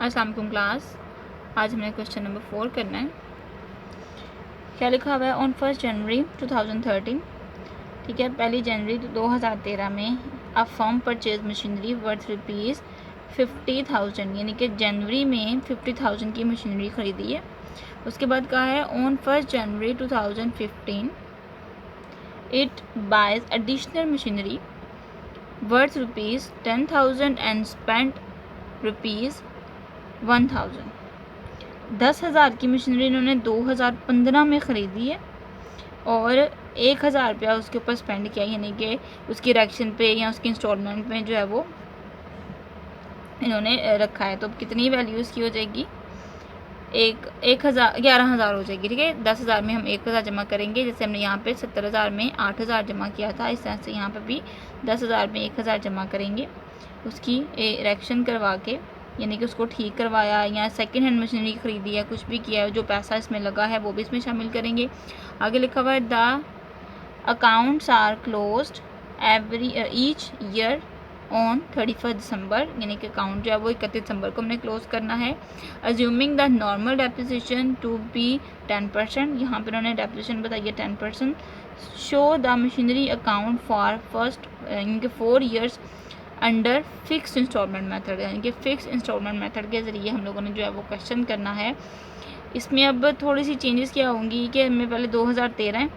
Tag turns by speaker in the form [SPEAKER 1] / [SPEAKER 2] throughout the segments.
[SPEAKER 1] अस्सलाम वालेकुम क्लास। आज हमने क्वेश्चन नंबर 4 करना है। क्या लिखा हुआ है? ऑन 1 जनवरी 2013, ठीक है, 1 जनवरी 2013 में a firm purchase machinery worth ₹50,000, यानी कि जनवरी में 50,000 की मशीनरी ख़रीदी है। उसके बाद कहा है on 1 January 2015 it buys additional machinery worth ₹10,000 and spent ₹1,000। 10,000 की मशीनरी इन्होंने 2015 में ख़रीदी है और 1,000 रुपया उसके ऊपर स्पेंड किया, यानी कि उसकी इरेक्शन पे या उसकी इंस्टॉलमेंट में जो है वो इन्होंने रखा है। तो अब कितनी वैल्यू इसकी हो जाएगी? 11,000 हो जाएगी, ठीक है। 10,000 में हम 1,000 जमा करेंगे, जैसे हमने यहाँ पे 70,000 में 8,000 जमा किया था, इस तरह से यहाँ पे भी 10,000 में 1,000 जमा करेंगे। उसकी इरेक्शन करवा के, यानी कि उसको ठीक करवाया या सेकंड हैंड मशीनरी ख़रीदी है, कुछ भी किया है, जो पैसा इसमें लगा है वो भी इसमें शामिल करेंगे। आगे लिखा हुआ है the accounts are closed each year on 31 December, यानी कि अकाउंट जो है वो 31 दिसंबर को हमने क्लोज करना है। Assuming the normal depreciation to be 10%, यहाँ पर उन्होंने डेप्रिसिएशन बताई है 10%। Show the machinery account for first यानी कि 4 years under fix instalment method, यानी कि फिक्स इंस्टॉलमेंट मेथड के ज़रिए हम लोगों ने जो है वो क्वेश्चन करना है। इसमें अब थोड़ी सी चेंजेस क्या होंगी कि हमें पहले 2013 है,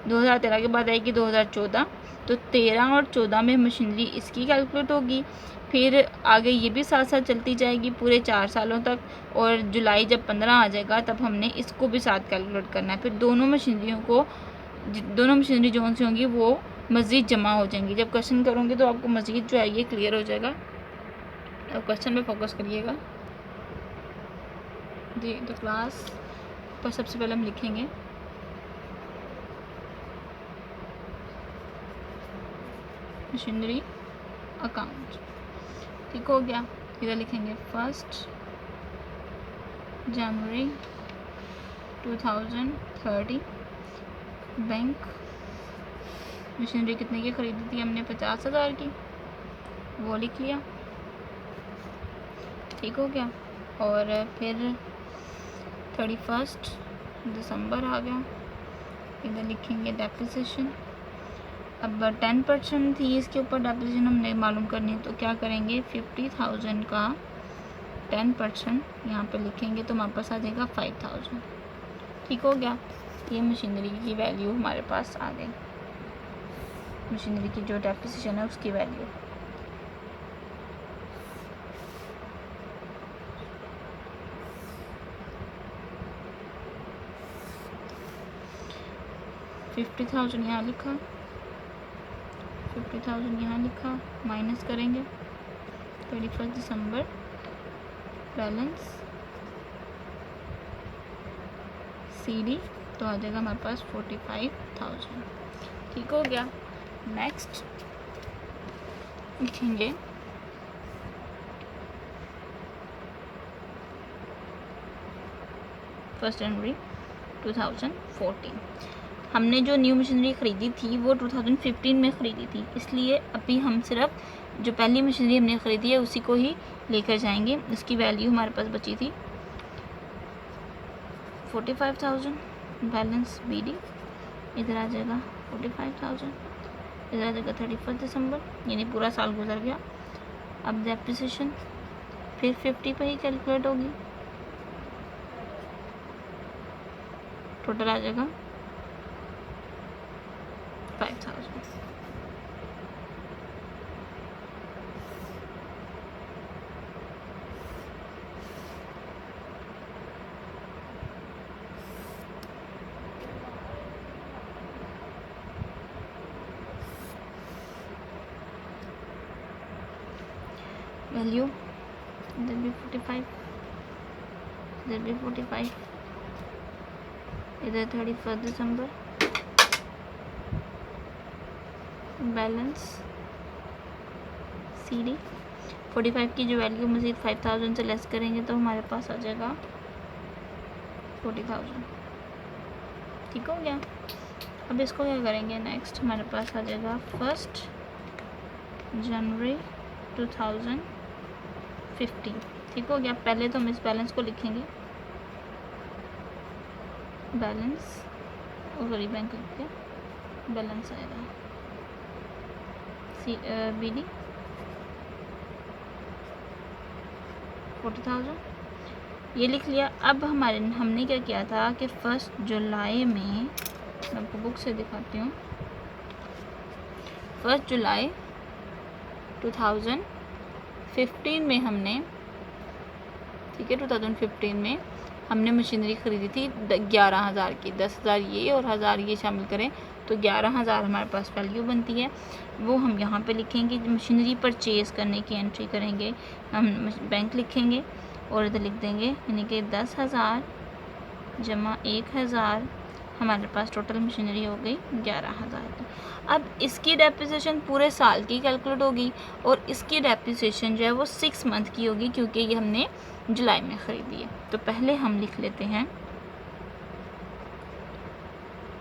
[SPEAKER 1] 2013 के बाद आएगी 2014, तो 13 और 14 में मशीनरी इसकी कैलकुलेट होगी। फिर आगे ये भी साथ साथ चलती जाएगी पूरे 4 सालों तक, और जुलाई जब 15 आ जाएगा तब हमने इसको भी साथ कैलकुलेट करना है। फिर दोनों मशीनरी जो सी होंगी वो मज़ीद जमा हो जाएंगी। जब क्वेश्चन करूँगी तो आपको मज़ीद जो है ये क्लियर हो जाएगा। और क्वेश्चन पे फोकस करिएगा जी। तो क्लास पर सबसे पहले हम लिखेंगे मशीनरी अकाउंट, ठीक हो गया। इधर लिखेंगे 1 जनवरी 2030 बैंक मशीनरी कितने की ख़रीदी थी हमने? 50,000 की, वो लिख लिया, ठीक हो गया। और फिर 31 दिसंबर आ गया, इधर लिखेंगे डेप्रिसिएशन। अब 10% थी इसके ऊपर डेप्रिसिएशन हमने मालूम करनी, तो क्या करेंगे 50,000 का 10% यहाँ पे लिखेंगे तो हमारे पास आ जाएगा 5,000, ठीक हो गया। ये मशीनरी की वैल्यू हमारे पास आ गई, मशीनरी की जो डेप्रिसिएशन है उसकी वैल्यू। $50,000 यहाँ लिखा, 50,000 यहाँ लिखा, माइनस करेंगे 31 दिसंबर, बैलेंस CD, तो आ जाएगा हमारे पास 45,000, ठीक हो गया। नेक्स्ट लिखेंगे 1 जनवरी 2014। हमने जो न्यू मशीनरी ख़रीदी थी वो 2015 में ख़रीदी थी, इसलिए अभी हम सिर्फ जो पहली मशीनरी हमने ख़रीदी है उसी को ही लेकर जाएंगे। उसकी वैल्यू हमारे पास बची थी 45,000, बैलेंस BD, इधर आ जाएगा 45,000, इधर आ जाएगा 31 दिसंबर, यानी पूरा साल गुजर गया। अब डेप्रिसिएशन फिर 50 पे ही कैलकुलेट होगी, टोटल आ जाएगा 5,000। वैल्यू इधर भी 45, इधर भी 45, इधर 31 दिसंबर, बैलेंस CD। 45 की जो वैल्यू मज़ीद 5,000 से लेस करेंगे तो हमारे पास आ जाएगा 40,000, ठीक हो गया। अब इसको क्या करेंगे? नेक्स्ट हमारे पास आ जाएगा 1 जनवरी 2015 50। ठीक हो गया। पहले तो हम इस बैलेंस को लिखेंगे, बैलेंस, सॉरी बैंक लिख के बैलेंस आएगा BD 40,000, ये लिख लिया। अब हमने क्या किया था कि 1 जुलाई में, मैं आपको बुक से दिखाती हूँ, 1 जुलाई 2015 में हमने, ठीक है, 2015 में हमने मशीनरी ख़रीदी थी 11,000 की। 10,000 ये और 1,000 ये शामिल करें तो 11,000 हमारे पास वैल्यू बनती है। वो हम यहाँ पे लिखेंगे, मशीनरी परचेज़ करने की एंट्री करेंगे, हम बैंक लिखेंगे और इधर लिख देंगे, यानी कि 10,000 जमा 1,000 हमारे पास टोटल मशीनरी हो गई 11,000 की। अब इसकी डेप्रिसिएशन पूरे साल की कैलकुलेट होगी और इसकी डेप्रिसिएशन जो है वो 6 मंथ की होगी, क्योंकि ये हमने जुलाई में ख़रीदी है। तो पहले हम लिख लेते हैं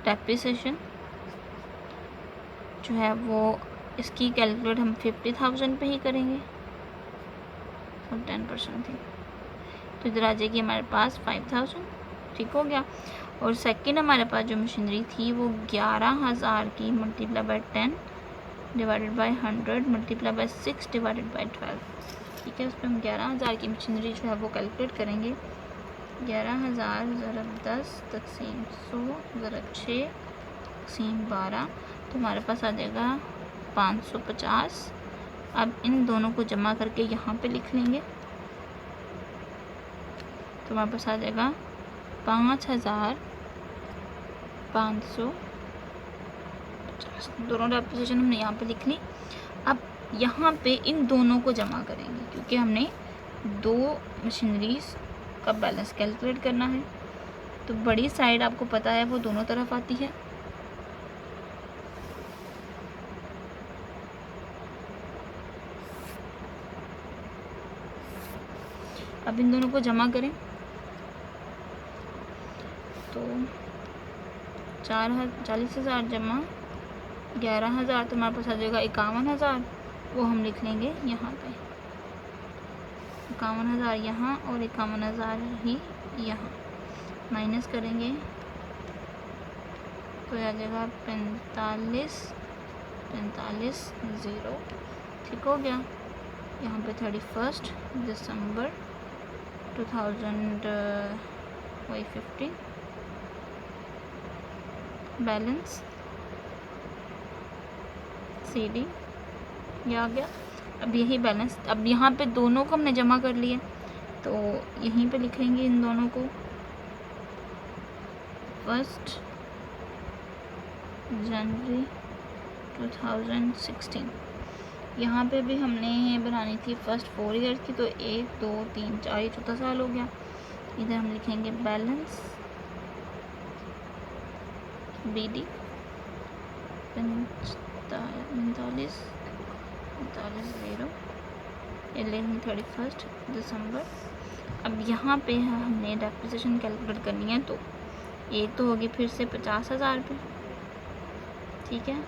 [SPEAKER 1] डेप्रिसिएशन जो है वो, इसकी कैलकुलेट हम 50,000 पे ही करेंगे और 10% थी, तो इधर आ जाएगी हमारे पास 5,000। ठीक हो गया। और सेकंड हमारे पास जो मशीनरी थी वो 11,000 की multiply by 10 divided by 100 multiply by 6 divided by 12। ठीक है, उस पर हम 11,000 की मशीनरी जो है वो कैलकुलेट करेंगे। 11,000 ज़रब 10 तकसीम 100 ज़रब 6 तकसीम 12, तो हमारे पास आ जाएगा 550। अब इन दोनों को जमा करके यहाँ पे लिख लेंगे, तो हमारे पास आ जाएगा 5,550। दोनों डेप्रिसिएशन हमने यहाँ पे लिख ली। अब यहाँ पे इन दोनों को जमा करेंगे, क्योंकि हमने 2 मशीनरीज का बैलेंस कैलकुलेट करना है। तो बड़ी साइड आपको पता है वो दोनों तरफ आती है, अब इन दोनों को जमा करें तो 40,000 जमा 11,000, तो हमारे पास आ जाएगा 51,000। वो हम लिख लेंगे यहाँ पे, 51,000 यहाँ और 51,000 ही यहाँ, माइनस करेंगे तो आ जाएगा 45 0। ठीक हो गया। यहाँ पे 31 दिसंबर 2015 बैलेंस CD ये आ गया। अब यही बैलेंस, अब यहाँ पे दोनों को हमने जमा कर लिया, तो यहीं पे लिखेंगे इन दोनों को 1 जनवरी 2016। यहाँ पे भी हमने बनानी थी फर्स्ट 4 ईयर की, तो 1 2 3 4 ये चौथा साल हो गया। इधर हम लिखेंगे बैलेंस BD 45 0, ये लेंगे 31 दिसंबर। अब यहाँ पे हमने डेप्रिसिएशन कैलकुलेट करनी है, तो एक तो होगी फिर से 50,000 पे। ठीक है,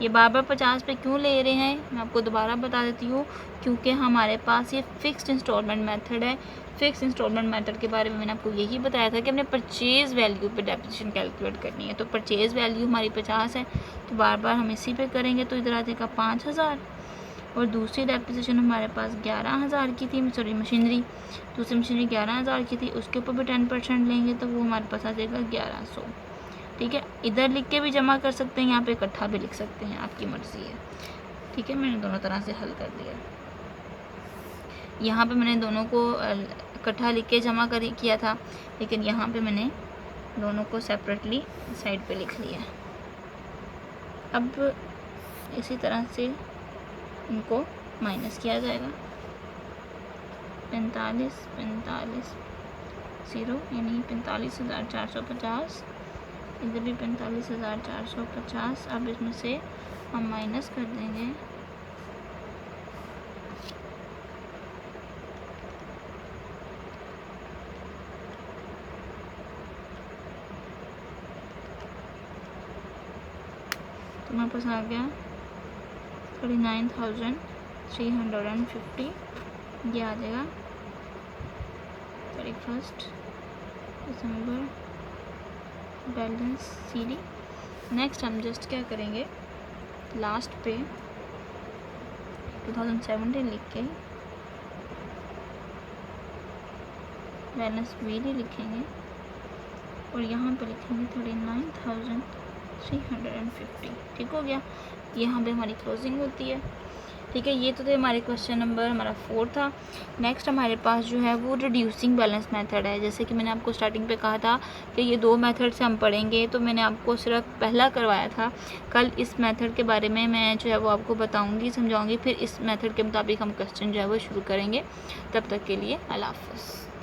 [SPEAKER 1] ये बार बार 50 पे क्यों ले रहे हैं मैं आपको दोबारा बता देती हूँ, क्योंकि हमारे पास ये फिक्स्ड इंस्टॉलमेंट मेथड है। फिक्स इंस्टॉलमेंट मेथड के बारे में मैंने आपको यही बताया था कि हमने परचेज़ वैल्यू पे डेप्रिसिएशन कैलकुलेट करनी है। तो परचेज़ वैल्यू हमारी 50 है, तो बार बार हम इसी पे करेंगे, तो इधर आ जाएगा 5,000। और दूसरी डेप्रिसिएशन हमारे पास 11,000 की थी, सॉरी मशीनरी, दूसरी मशीनरी 11,000 की थी, उसके ऊपर भी 10% लेंगे, तो वो हमारे पास आ जाएगा 1,100। ठीक है, इधर लिख के भी जमा कर सकते हैं, यहाँ पे इकट्ठा भी लिख सकते हैं, आपकी मर्ज़ी है। ठीक है, मैंने दोनों तरह से हल कर दिया। यहाँ पे मैंने दोनों को इकट्ठा लिख के जमा किया था, लेकिन यहाँ पे मैंने दोनों को सेपरेटली साइड पे लिख लिया। अब इसी तरह से इनको माइनस किया जाएगा, 45 0 यानी 45,450, इधर भी 45,450। अब इसमें से हम माइनस कर देंगे तो हमारे पास आ गया 39,350 ये आ जाएगा 31 दिसंबर बैलेंस CD। नेक्स्ट हम जस्ट क्या करेंगे, लास्ट पे 2017 लिख के बैलेंस BD लिखेंगे और यहाँ पे लिखेंगे 39,350। ठीक हो गया, यहाँ पे हमारी क्लोजिंग होती है। ठीक है, ये तो थे हमारे क्वेश्चन नंबर हमारा 4 था। नेक्स्ट हमारे पास जो है वो रिड्यूसिंग बैलेंस मेथड है। जैसे कि मैंने आपको स्टार्टिंग पे कहा था कि ये 2 मेथड से हम पढ़ेंगे, तो मैंने आपको सिर्फ पहला करवाया था। कल इस मेथड के बारे में मैं जो है वो आपको बताऊँगी, समझाऊँगी, फिर इस मेथड के मुताबिक हम क्वेश्चन जो है वो शुरू करेंगे। तब तक के लिए अल्लाह हाफ़िज़।